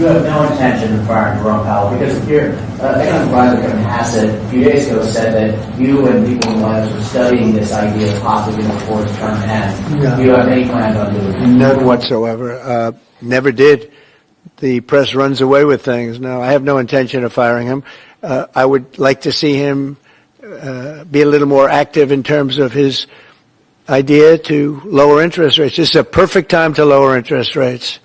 you have no intention of firing Jerome Powell because your economic advisor Kevin Hassett a few days ago said that you and people in the labs were studying this idea of possibly before its term ends. No. Do you have any plans on doing that? None whatsoever. Never did. The press runs away with things. No, I have no intention of firing him. I would like to see him be a little more active in terms of his idea to lower interest rates. This is a perfect time to lower interest rates.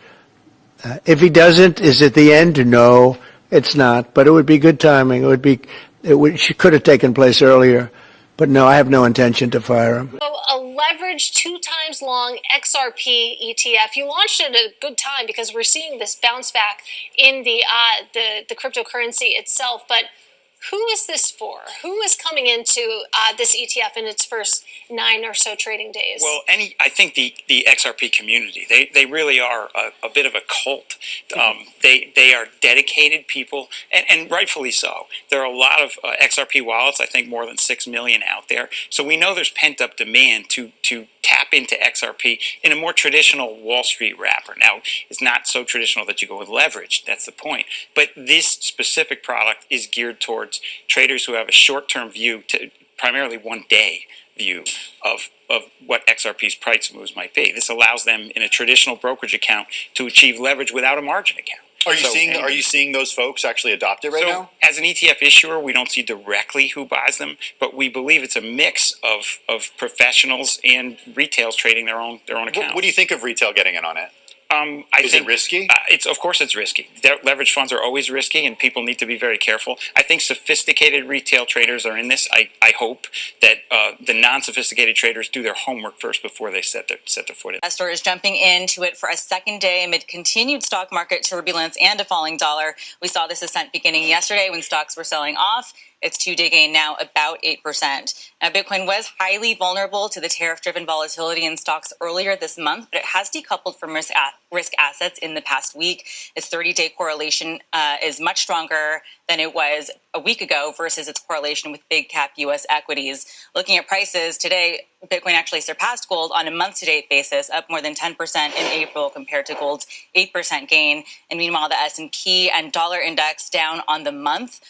If he doesn't, is it the end? No, it's not. But it would be good timing. It could have taken place earlier. But no, I have no intention to fire him. So a leveraged 2 times long XRP ETF. You launched it at a good time because we're seeing this bounce back in the cryptocurrency itself. But who is this for? Who is coming into this ETF in its first 9 or so trading days? Well, I think the XRP community, they really are a bit of a cult. They are dedicated people, and rightfully so. There are a lot of XRP wallets, I think more than 6 million out there. So we know there's pent-up demand to tap into XRP in a more traditional Wall Street wrapper. Now, it's not so traditional that you go with leverage. That's the point. But this specific product is geared towards traders who have a short-term view, to primarily one-day view of what XRP's price moves might be. This allows them in a traditional brokerage account to achieve leverage without a margin account. Are you seeing those folks actually adopt it right now? As an ETF issuer, we don't see directly who buys them, but we believe it's a mix of professionals and retails trading their own accounts. What do you think of retail getting in on it? Is it risky? Of course it's risky. Leverage funds are always risky, and people need to be very careful. I think sophisticated retail traders are in this. I hope that the non-sophisticated traders do their homework first before they set their foot in. Investor is jumping into it for a second day amid continued stock market turbulence and a falling dollar. We saw this ascent beginning yesterday when stocks were selling off. Its 2-day gain now about 8%. Now, Bitcoin was highly vulnerable to the tariff-driven volatility in stocks earlier this month, but it has decoupled from risk assets in the past week. Its 30-day correlation is much stronger than it was a week ago versus its correlation with big cap U.S. equities. Looking at prices today, Bitcoin actually surpassed gold on a month-to-date basis, up more than 10% in April compared to gold's 8% gain. And meanwhile, the S&P and dollar index down on the month.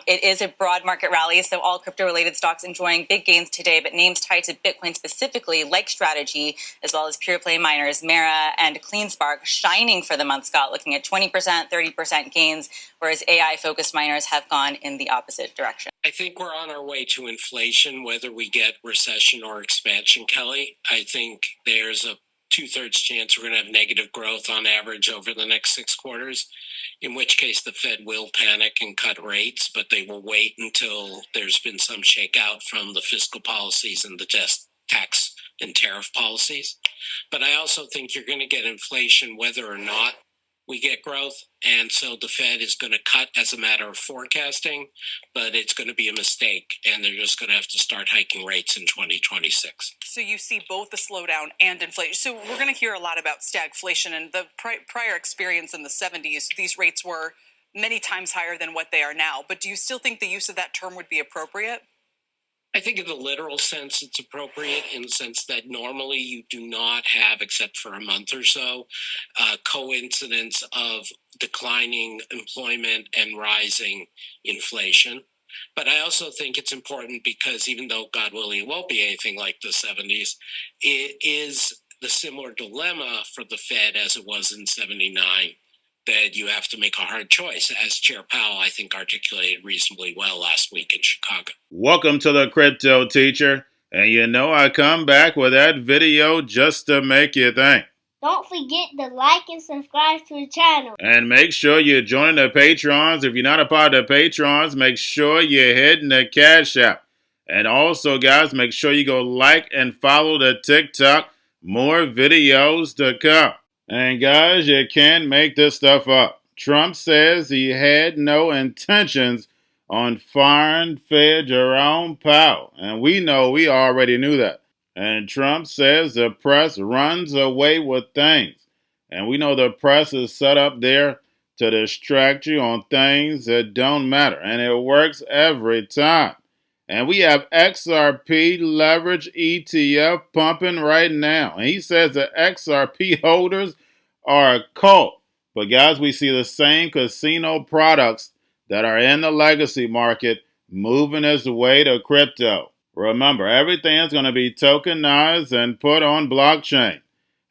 It is a broad market rally, so all crypto-related stocks enjoying big gains today, but names tied to Bitcoin specifically, like Strategy, as well as pure play miners, Mara and CleanSpark, shining for the month, Scott, looking at 20%, 30% gains, whereas AI-focused miners have gone in the opposite direction. I think we're on our way to inflation, whether we get recession or expansion, Kelly. I think there's a 2/3 chance we're going to have negative growth on average over the next 6 quarters, in which case the Fed will panic and cut rates, but they will wait until there's been some shakeout from the fiscal policies and the tax and tariff policies. But I also think you're going to get inflation whether or not we get growth, and so the Fed is going to cut as a matter of forecasting, but it's going to be a mistake, and they're just going to have to start hiking rates in 2026. So you see both the slowdown and inflation. So we're going to hear a lot about stagflation, and the prior experience in the 70s, these rates were many times higher than what they are now. But do you still think the use of that term would be appropriate? I think in the literal sense, it's appropriate in the sense that normally you do not have, except for a month or so, coincidence of declining employment and rising inflation. But I also think it's important because even though, God willing, it won't be anything like the 70s, it is the similar dilemma for the Fed as it was in 79. That you have to make a hard choice, as Chair Powell, I think, articulated reasonably well last week in Chicago. Welcome to the Crypto Teacher. And you know I come back with that video just to make you think. Don't forget to like and subscribe to the channel. And make sure you join the Patrons. If you're not a part of the Patrons, make sure you're hitting the Cash App. And also, guys, make sure you go like and follow the TikTok. More videos to come. And guys, you can't make this stuff up. Trump says he had no intentions on firing Fed Jerome Powell. And we already knew that. And Trump says the press runs away with things. And we know the press is set up there to distract you on things that don't matter. And it works every time. And we have XRP leverage ETF pumping right now. And he says the XRP holders are a cult. But guys, we see the same casino products that are in the legacy market moving its way to crypto. Remember, everything is going to be tokenized and put on blockchain.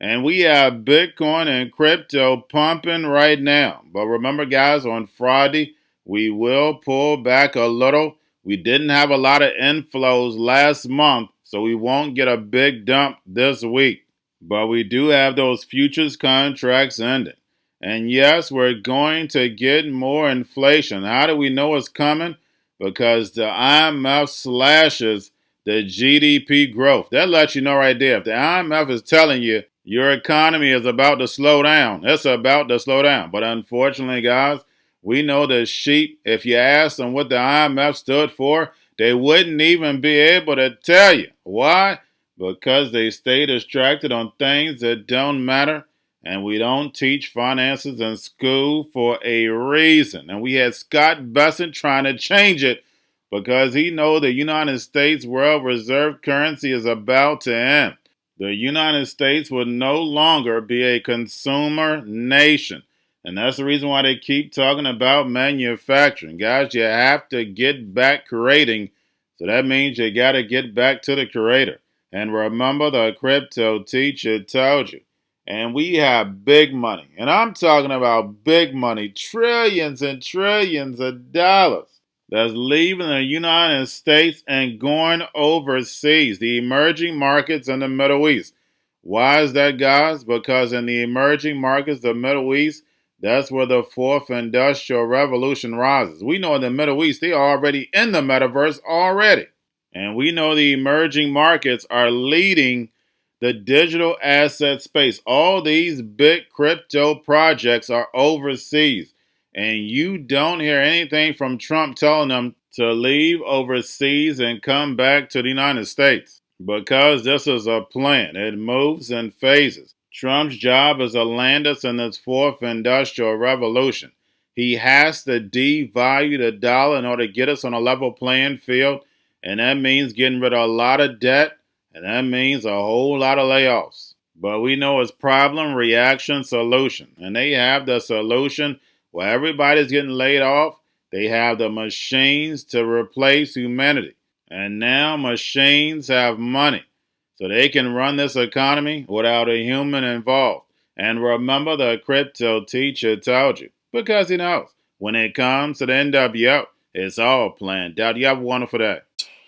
And we have Bitcoin and crypto pumping right now. But remember, guys, on Friday, we will pull back a little. We didn't have a lot of inflows last month, so we won't get a big dump this week. But we do have those futures contracts ending. And yes, we're going to get more inflation. How do we know it's coming? Because the IMF slashes the GDP growth. That lets you know right there. If the IMF is telling you your economy is about to slow down, it's about to slow down. But unfortunately, guys, we know the sheep, if you ask them what the IMF stood for, they wouldn't even be able to tell you. Why? Because they stay distracted on things that don't matter. And we don't teach finances in school for a reason. And we had Scott Bessent trying to change it because he knows the United States world reserve currency is about to end. The United States will no longer be a consumer nation. And that's the reason why they keep talking about manufacturing. Guys, you have to get back creating. So that means you got to get back to the creator. And remember, the crypto teacher told you. And we have big money. And I'm talking about big money, trillions and trillions of dollars that's leaving the United States and going overseas, the emerging markets in the Middle East. Why is that, guys? Because in the emerging markets, the Middle East, that's where the fourth industrial revolution rises. We know in the Middle East, they are already in the metaverse already. And we know the emerging markets are leading the digital asset space. All these big crypto projects are overseas. And you don't hear anything from Trump telling them to leave overseas and come back to the United States. Because this is a plan. It moves in phases. Trump's job is to land us in this fourth industrial revolution. He has to devalue the dollar in order to get us on a level playing field. And that means getting rid of a lot of debt. And that means a whole lot of layoffs. But we know it's problem, reaction, solution. And they have the solution where everybody's getting laid off. They have the machines to replace humanity. And now machines have money. So they can run this economy without a human involved. And remember, the crypto teacher told you. Because he knows. When it comes to the NWO, it's all planned out. You have a wonderful day.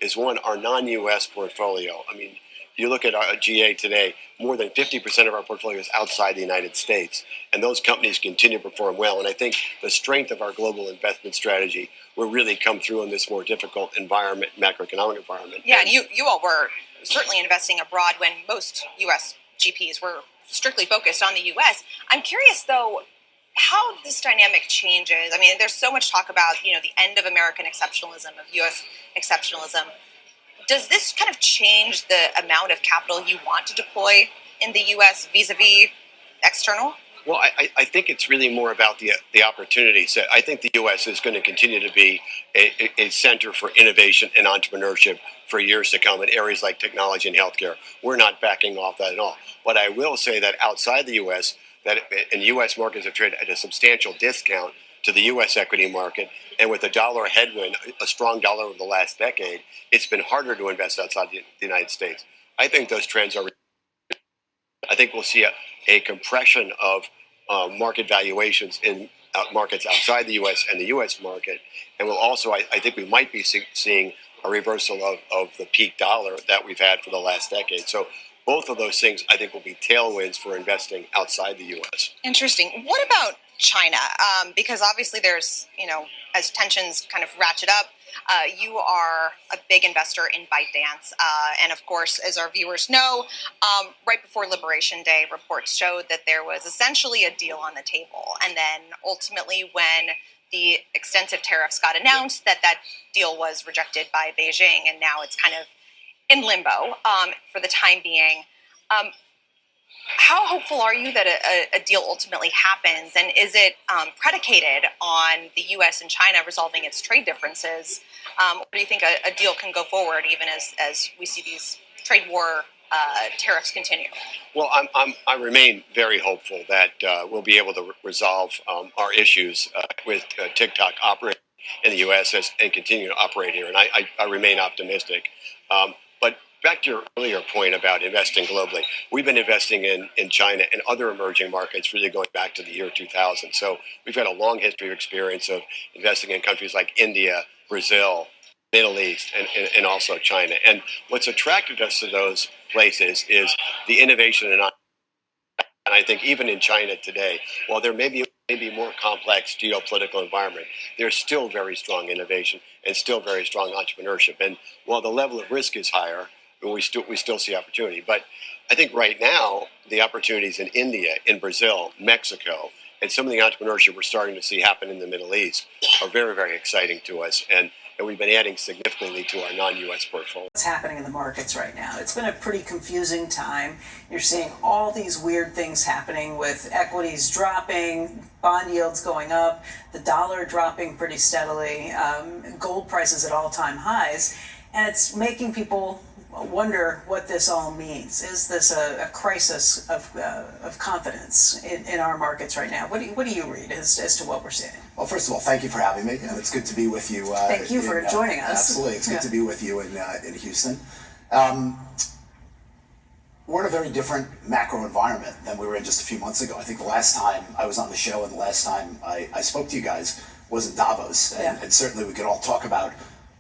Is one, our non-U.S. portfolio. I mean, you look at our GA today, more than 50% of our portfolio is outside the United States, and those companies continue to perform well. And I think the strength of our global investment strategy will really come through in this more difficult environment, macroeconomic environment. Yeah, and you all were certainly investing abroad when most U.S. GPs were strictly focused on the U.S. I'm curious, though, how this dynamic changes. I mean, there's so much talk about, the end of American exceptionalism, of U.S. exceptionalism. Does this kind of change the amount of capital you want to deploy in the U.S. vis-a-vis external? Well, I think it's really more about the opportunity set. I think the U.S. is going to continue to be a center for innovation and entrepreneurship for years to come in areas like technology and healthcare. We're not backing off that at all. But I will say that outside the U.S., that in U.S. markets have traded at a substantial discount to the U.S. equity market, and with the dollar headwind, a strong dollar over the last decade, it's been harder to invest outside the United States. I think those trends are. I think we'll see a compression of market valuations in markets outside the U.S. and the U.S. market, and we'll also, I think, we might be seeing a reversal of the peak dollar that we've had for the last decade. So both of those things, I think, will be tailwinds for investing outside the U.S. Interesting. What about China? Because obviously there's, as tensions kind of ratchet up, you are a big investor in ByteDance. And of course, as our viewers know, right before Liberation Day, reports showed that there was essentially a deal on the table. And then ultimately, when the extensive tariffs got announced, that deal was rejected by Beijing, and now it's kind of in limbo for the time being. How hopeful are you that a deal ultimately happens? And is it predicated on the U.S. and China resolving its trade differences? Or do you think a deal can go forward even as we see these trade war tariffs continue? Well, I remain very hopeful that we'll be able to resolve our issues with TikTok operating in the U.S. and continue to operate here, and I remain optimistic. But back to your earlier point about investing globally, we've been investing in China and other emerging markets really going back to the year 2000. So we've got a long history of experience of investing in countries like India, Brazil, Middle East, and also China. And what's attracted us to those places is the innovation and I think even in China today, while there may be more complex geopolitical environment, there's still very strong innovation and still very strong entrepreneurship. And while the level of risk is higher, we still see opportunity. But I think right now the opportunities in India, in Brazil, Mexico, and some of the entrepreneurship we're starting to see happen in the Middle East are very, very exciting to us. And we've been adding significantly to our non-U.S. portfolio. What's happening in the markets right now? It's been a pretty confusing time. You're seeing all these weird things happening with equities dropping, bond yields going up, the dollar dropping pretty steadily, gold prices at all-time highs, and it's making people wonder what this all means. Is this a crisis of confidence in our markets right now? What do you read as to what we're seeing? Well, first of all, thank you for having me. It's good to be with you. Thank you for joining us. Absolutely, it's good to be with you in Houston. We're in a very different macro environment than we were in just a few months ago. I think the last time I was on the show and the last time I spoke to you guys was in Davos, and certainly we could all talk about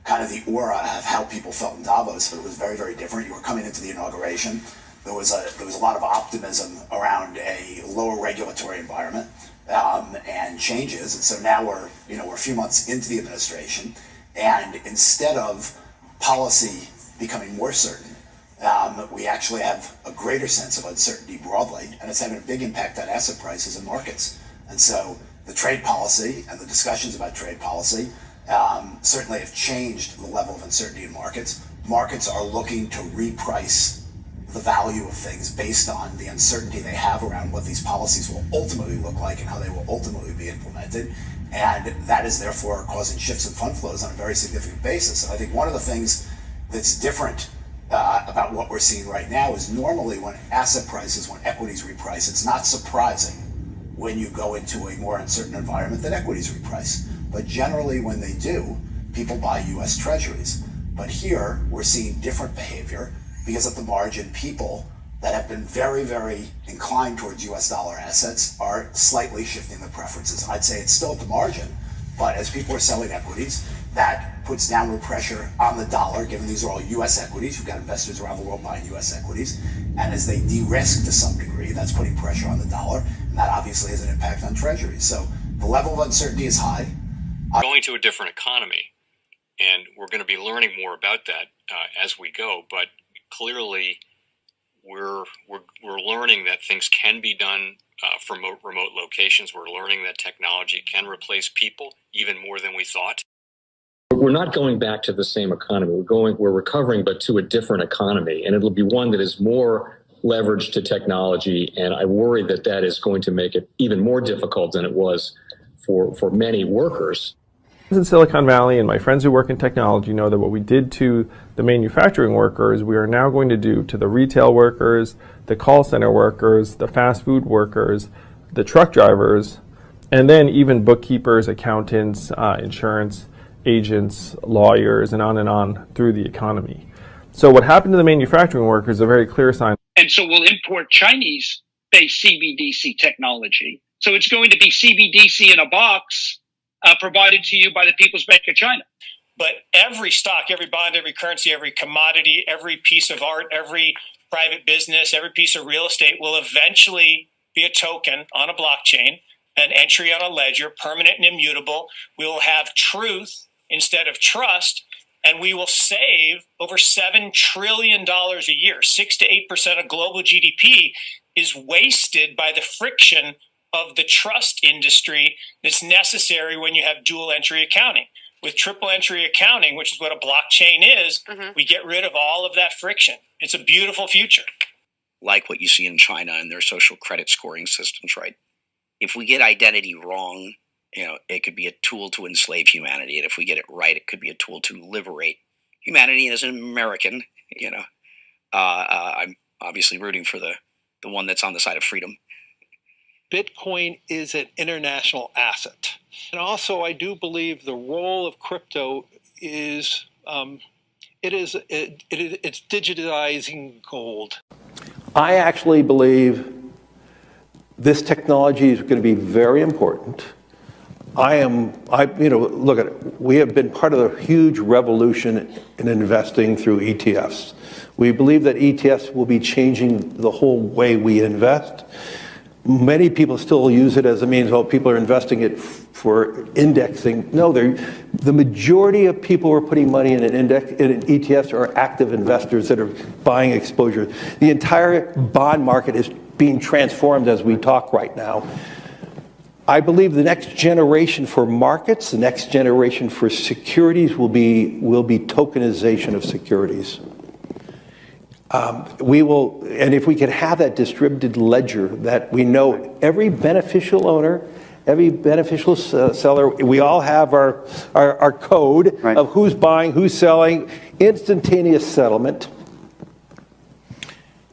kind of the aura of how people felt in Davos, but it was very, very different. You were coming into the inauguration. There was a lot of optimism around a lower regulatory environment and changes. And so now we're a few months into the administration, and instead of policy becoming more certain, we actually have a greater sense of uncertainty broadly, and it's having a big impact on asset prices and markets. And so the trade policy and the discussions about trade policy certainly have changed the level of uncertainty in markets. Markets are looking to reprice the value of things based on the uncertainty they have around what these policies will ultimately look like and how they will ultimately be implemented. And that is therefore causing shifts in fund flows on a very significant basis. And I think one of the things that's different about what we're seeing right now is normally when asset prices, when equities reprice, it's not surprising when you go into a more uncertain environment that equities reprice. But generally when they do, people buy US Treasuries. But here we're seeing different behavior because at the margin, people that have been very, very inclined towards US dollar assets are slightly shifting their preferences. I'd say it's still at the margin, but as people are selling equities, that puts downward pressure on the dollar, given these are all US equities. You've got investors around the world buying US equities. And as they de-risk to some degree, that's putting pressure on the dollar. And that obviously has an impact on treasuries. So the level of uncertainty is high. We're going to a different economy, and we're going to be learning more about that as we go. But clearly, we're learning that things can be done from remote locations. We're learning that technology can replace people even more than we thought. We're not going back to the same economy. We're recovering, but to a different economy, and it'll be one that is more leveraged to technology. And I worry that that is going to make it even more difficult than it was for many workers. In Silicon Valley, and my friends who work in technology know that what we did to the manufacturing workers, we are now going to do to the retail workers, the call center workers, the fast food workers, the truck drivers, and then even bookkeepers, accountants, insurance agents, lawyers, and on through the economy. So what happened to the manufacturing workers is a very clear sign. And so we'll import Chinese-based CBDC technology. So it's going to be CBDC in a box provided to you by the People's Bank of China. But every stock, every bond, every currency, every commodity, every piece of art, every private business, every piece of real estate will eventually be a token on a blockchain, an entry on a ledger, permanent and immutable. We will have truth instead of trust, and we will save over $7 trillion a year. 6 to 8% of global GDP is wasted by the friction of the trust industry that's necessary when you have dual entry accounting. With triple entry accounting, which is what a blockchain is, we get rid of all of that friction. It's a beautiful future. Like what you see in China and their social credit scoring systems, right? If we get identity wrong, it could be a tool to enslave humanity. And if we get it right, it could be a tool to liberate humanity. And as an American, I'm obviously rooting for the one that's on the side of freedom. Bitcoin is an international asset. And also, I do believe the role of crypto is it's digitizing gold. I actually believe this technology is going to be very important. Look at it. We have been part of a huge revolution in investing through ETFs. We believe that ETFs will be changing the whole way we invest. Many people still use it as a means, people are investing it for indexing. No, the majority of people who are putting money in in ETFs are active investors that are buying exposure. The entire bond market is being transformed as we talk right now. I believe the next generation for markets, the next generation for securities will be tokenization of securities. And if we could have that distributed ledger that we know every beneficial owner, every beneficial seller, we all have our code of who's buying, who's selling, instantaneous settlement.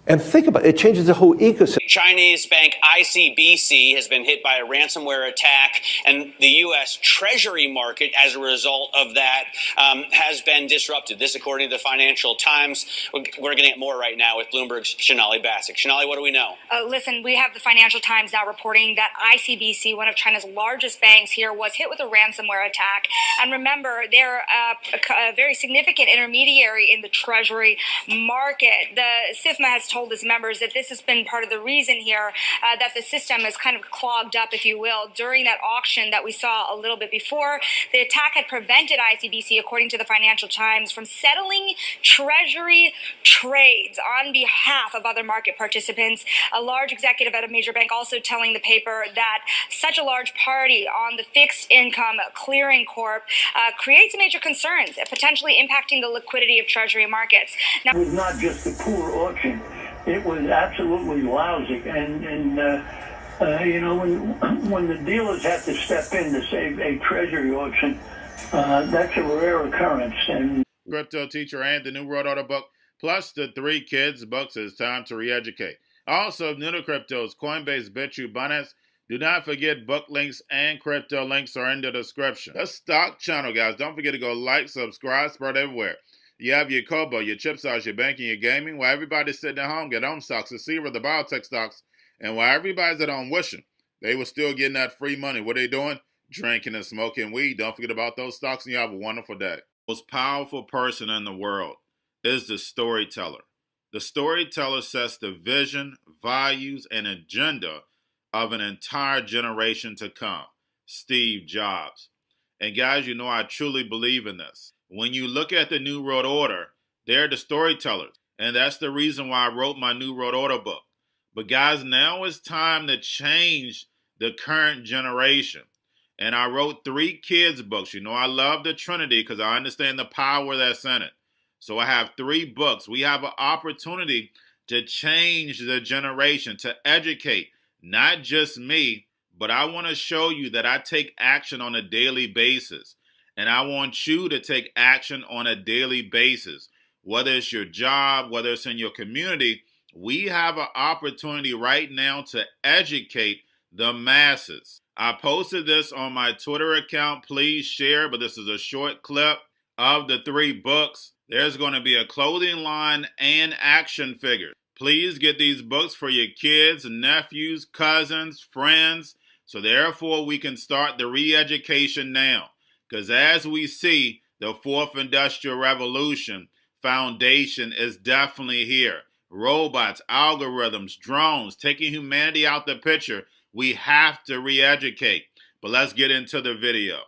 And think about it, it changes the whole ecosystem. Chinese bank ICBC has been hit by a ransomware attack, and the U.S. Treasury market, as a result of that, has been disrupted. This, according to the Financial Times. We're getting it more right now with Bloomberg's Shonali Bassick. Shonali, what do we know? Listen, we have the Financial Times now reporting that ICBC, one of China's largest banks here, was hit with a ransomware attack. And remember, they're a very significant intermediary in the Treasury market. The SIFMA has told its members that this has been part of the reason here that the system is kind of clogged up, if you will, during that auction that we saw a little bit before. The attack had prevented ICBC, according to the Financial Times, from settling Treasury trades on behalf of other market participants. A large executive at a major bank also telling the paper that such a large party on the fixed income clearing corp creates major concerns, potentially impacting the liquidity of Treasury markets. Now, it was not just a poor auction. It was absolutely lousy, and when the dealers have to step in to save a treasury auction, that's a rare occurrence. And Cryptoteacher and the new World Order book, plus the 3 kids books. It's time to re-educate. Also, new to cryptos, Coinbase, Bitrue, Binance. Do not forget book links and crypto links are in the description. The stock channel, guys. Don't forget to go like, subscribe, spread everywhere. You have your Kobo, your chip stocks, your banking, your gaming. While everybody's sitting at home, get on stocks, the Seaver, the biotech stocks. And while everybody's at home wishing, they were still getting that free money. What are they doing? Drinking and smoking weed. Don't forget about those stocks, and you have a wonderful day. The most powerful person in the world is the storyteller. The storyteller sets the vision, values, and agenda of an entire generation to come. Steve Jobs. And guys, you know I truly believe in this. When you look at the New World Order, they're the storytellers. And that's the reason why I wrote my New World Order book. But guys, now it's time to change the current generation. And I wrote 3 kids books. You know I love the Trinity because I understand the power that's in it. So I have 3 books. We have an opportunity to change the generation, to educate, not just me, but I want to show you that I take action on a daily basis. And I want you to take action on a daily basis. Whether it's your job, whether it's in your community, we have an opportunity right now to educate the masses. I posted this on my Twitter account. Please share, but this is a short clip of the 3 books. There's going to be a clothing line and action figures. Please get these books for your kids, nephews, cousins, friends, so therefore we can start the re-education now. Because as we see, the 4th Industrial Revolution foundation is definitely here. Robots, algorithms, drones, taking humanity out the picture. We have to re-educate. But let's get into the video.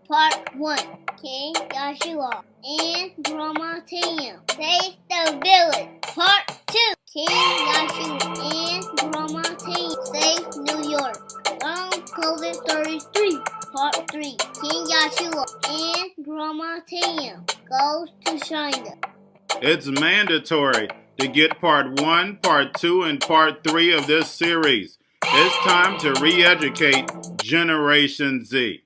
Part 1. King Joshua and Grandma Tam save the village. Part 2. King Joshua and Grandma Tam save New York from COVID-33. Part 3. King Joshua and Grandma Tam goes to China. It's mandatory to get part 1, part 2, and part 3 of this series. It's time to re-educate Generation Z.